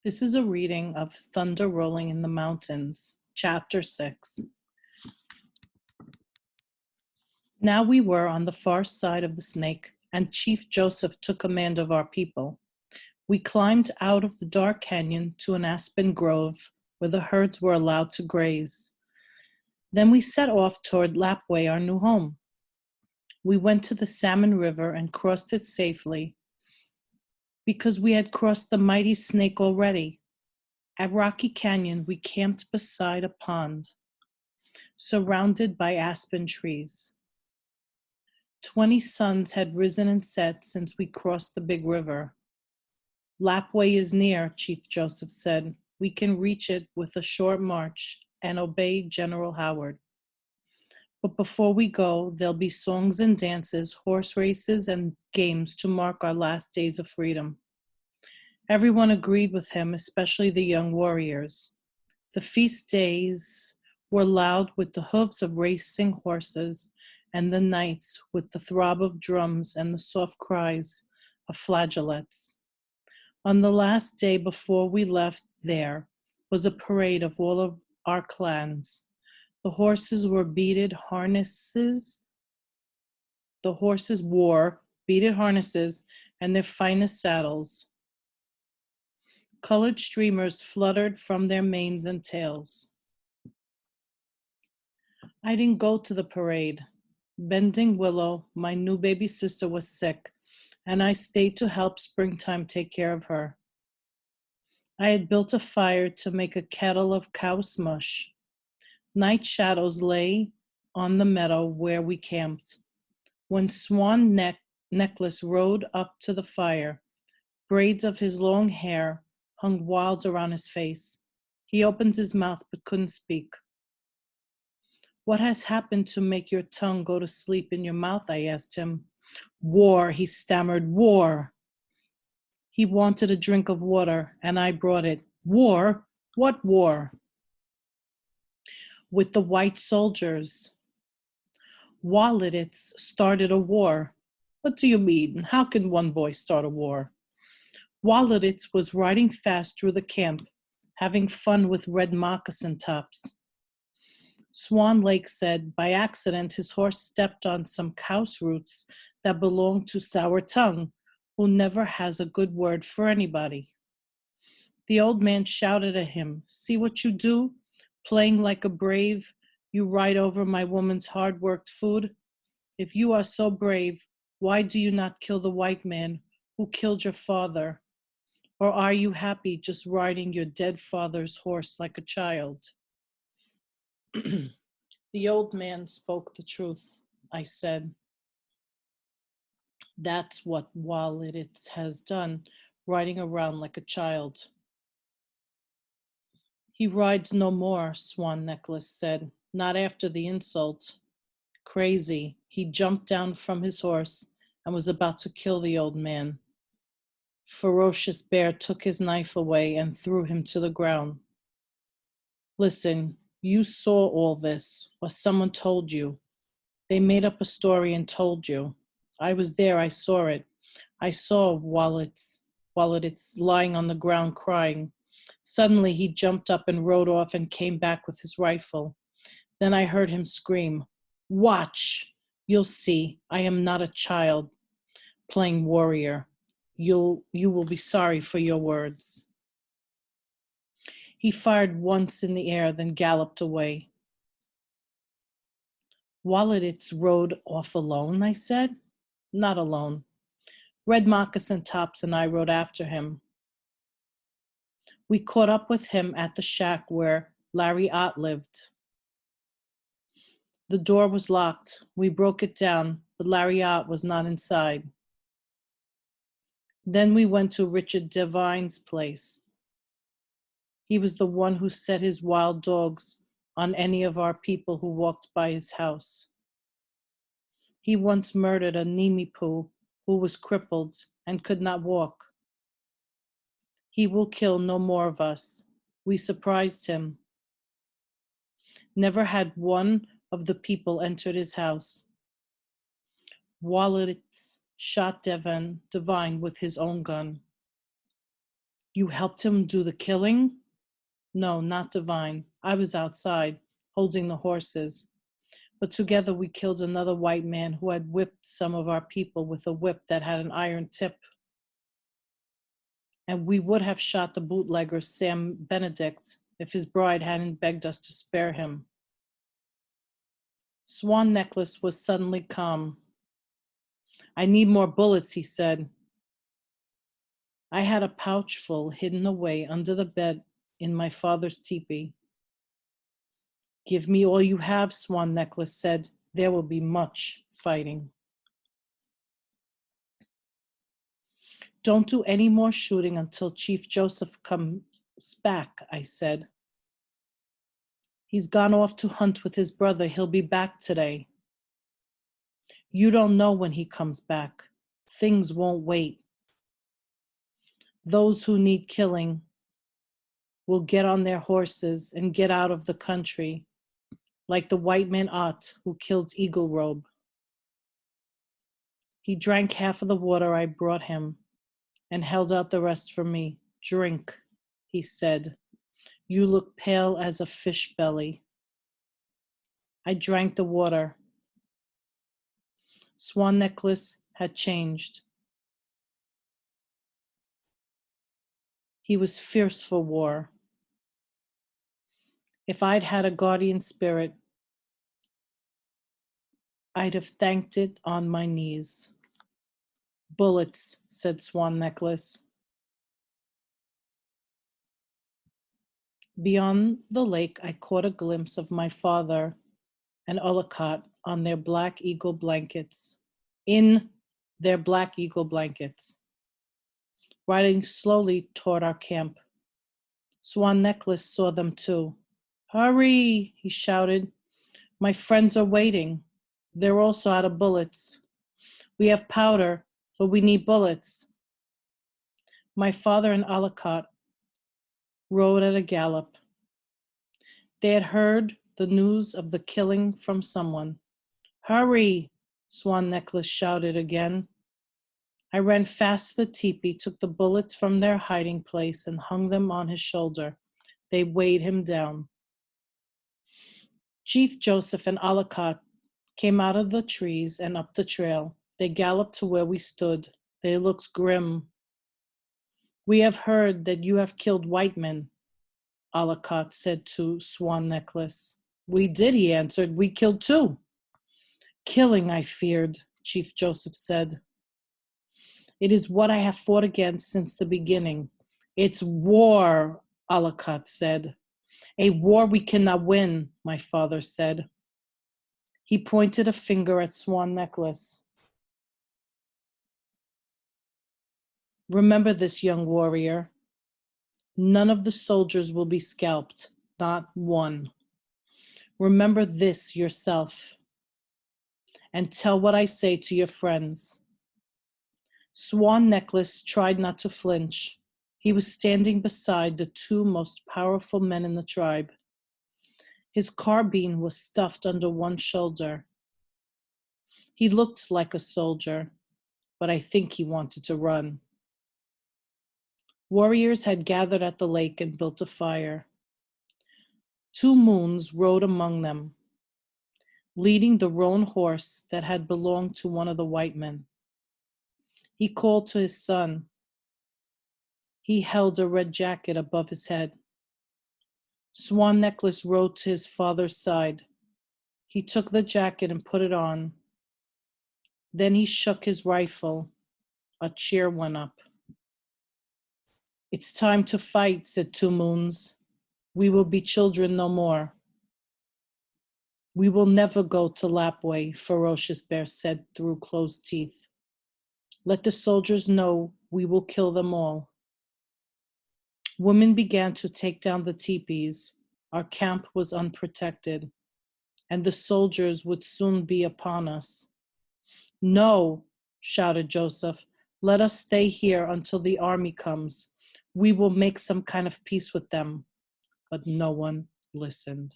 This is a reading of Thunder Rolling in the Mountains, Chapter 6. Now we were on the far side of the Snake, and Chief Joseph took command of our people. We climbed out of the dark canyon to an aspen grove where the herds were allowed to graze. Then we set off toward Lapwai, our new home. We went to the Salmon River and crossed it safely because we had crossed the mighty Snake already. At Rocky Canyon, we camped beside a pond, surrounded by aspen trees. 20 suns had risen and set since we crossed the big river. Lapwai is near, Chief Joseph said. We can reach it with a short march and obey General Howard. But before we go, there'll be songs and dances, horse races, and games to mark our last days of freedom. Everyone agreed with him, especially the young warriors. The feast days were loud with the hooves of racing horses, and the nights with the throb of drums and the soft cries of flageolets. On the last day before we left, there was a parade of all of our clans. The horses wore beaded harnesses and their finest saddles. Colored streamers fluttered from their manes and tails. I didn't go to the parade. Bending Willow, my new baby sister, was sick, and I stayed to help Springtime take care of her. I had built a fire to make a kettle of cow smush. Night shadows lay on the meadow where we camped. When Swan Necklace rode up to the fire, braids of his long hair hung wild around his face. He opened his mouth but couldn't speak. What has happened to make your tongue go to sleep in your mouth? I asked him. War, he stammered, war. He wanted a drink of water, and I brought it. War? What war? With the white soldiers. Waletits started a war. What do you mean? How can one boy start a war? Waletits was riding fast through the camp, having fun with red moccasin tops. Swan Lake said by accident his horse stepped on some cow's roots that belonged to Sour Tongue, who never has a good word for anybody. The old man shouted at him, "See what you do? Playing like a brave, you ride over my woman's hard-worked food. If you are so brave, why do you not kill the white man who killed your father? Or are you happy just riding your dead father's horse like a child?" The old man spoke the truth, I said. That's what Waletits has done, riding around like a child. He rides no more, Swan Necklace said, not after the insult. Crazy, he jumped down from his horse and was about to kill the old man. Ferocious Bear took his knife away and threw him to the ground. Listen, you saw all this, or someone told you. They made up a story and told you. I was there, I saw it. I saw Waletits lying on the ground crying. Suddenly he jumped up and rode off and came back with his rifle. Then I heard him scream, "Watch! You'll see, I am not a child playing warrior. You will be sorry for your words." He fired once in the air, then galloped away. Waletits rode off alone, I said. Not alone. Red Moccasin Tops and I rode after him. We caught up with him at the shack where Larry Ott lived. The door was locked. We broke it down, but Larry Ott was not inside. Then we went to Richard Devine's place. He was the one who set his wild dogs on any of our people who walked by his house. He once murdered a Nimipu who was crippled and could not walk. He will kill no more of us. We surprised him. Never had one of the people entered his house. Waletits shot Devine with his own gun. You helped him do the killing? No, not Divine. I was outside, holding the horses. But together we killed another white man who had whipped some of our people with a whip that had an iron tip. And we would have shot the bootlegger Sam Benedict if his bride hadn't begged us to spare him. Swan Necklace was suddenly calm. I need more bullets, he said. I had a pouch full hidden away under the bed in my father's teepee. Give me all you have, Swan Necklace said. There will be much fighting. Don't do any more shooting until Chief Joseph comes back, I said. He's gone off to hunt with his brother. He'll be back today. You don't know when he comes back. Things won't wait. Those who need killing will get on their horses and get out of the country, like the white man Ott who killed Eagle Robe. He drank half of the water I brought him and held out the rest for me. Drink, he said. You look pale as a fish belly. I drank the water. Swan Necklace had changed. He was fierce for war. If I'd had a guardian spirit, I'd have thanked it on my knees. Bullets, said Swan Necklace. Beyond the lake, I caught a glimpse of my father and Ollicott on their black eagle blankets, in their black eagle blankets, riding slowly toward our camp. Swan Necklace saw them too. Hurry, he shouted. My friends are waiting. They're also out of bullets. We have powder, but we need bullets. My father and Ollicott rode at a gallop. They had heard the news of the killing from someone. Hurry, Swan Necklace shouted again. I ran fast to the teepee, took the bullets from their hiding place and hung them on his shoulder. They weighed him down. Chief Joseph and Ollicott came out of the trees and up the trail. They galloped to where we stood. They looked grim. We have heard that you have killed white men, Ollicott said to Swan Necklace. We did, he answered. We killed two. Killing, I feared, Chief Joseph said. It is what I have fought against since the beginning. It's war, Ollicott said. A war we cannot win, my father said. He pointed a finger at Swan Necklace. Remember this, young warrior. None of the soldiers will be scalped, not one. Remember this yourself, and tell what I say to your friends. Swan Necklace tried not to flinch. He was standing beside the two most powerful men in the tribe. His carbine was stuffed under one shoulder. He looked like a soldier, but I think he wanted to run. Warriors had gathered at the lake and built a fire. 2 moons rode among them, leading the roan horse that had belonged to one of the white men. He called to his son. He held a red jacket above his head. Swan Necklace rode to his father's side. He took the jacket and put it on. Then he shook his rifle. A cheer went up. It's time to fight, said 2 Moons. We will be children no more. We will never go to Lapway, Ferocious Bear said through closed teeth. Let the soldiers know we will kill them all. Women began to take down the teepees. Our camp was unprotected, and the soldiers would soon be upon us. No, shouted Joseph, let us stay here until the army comes. We will make some kind of peace with them. But no one listened.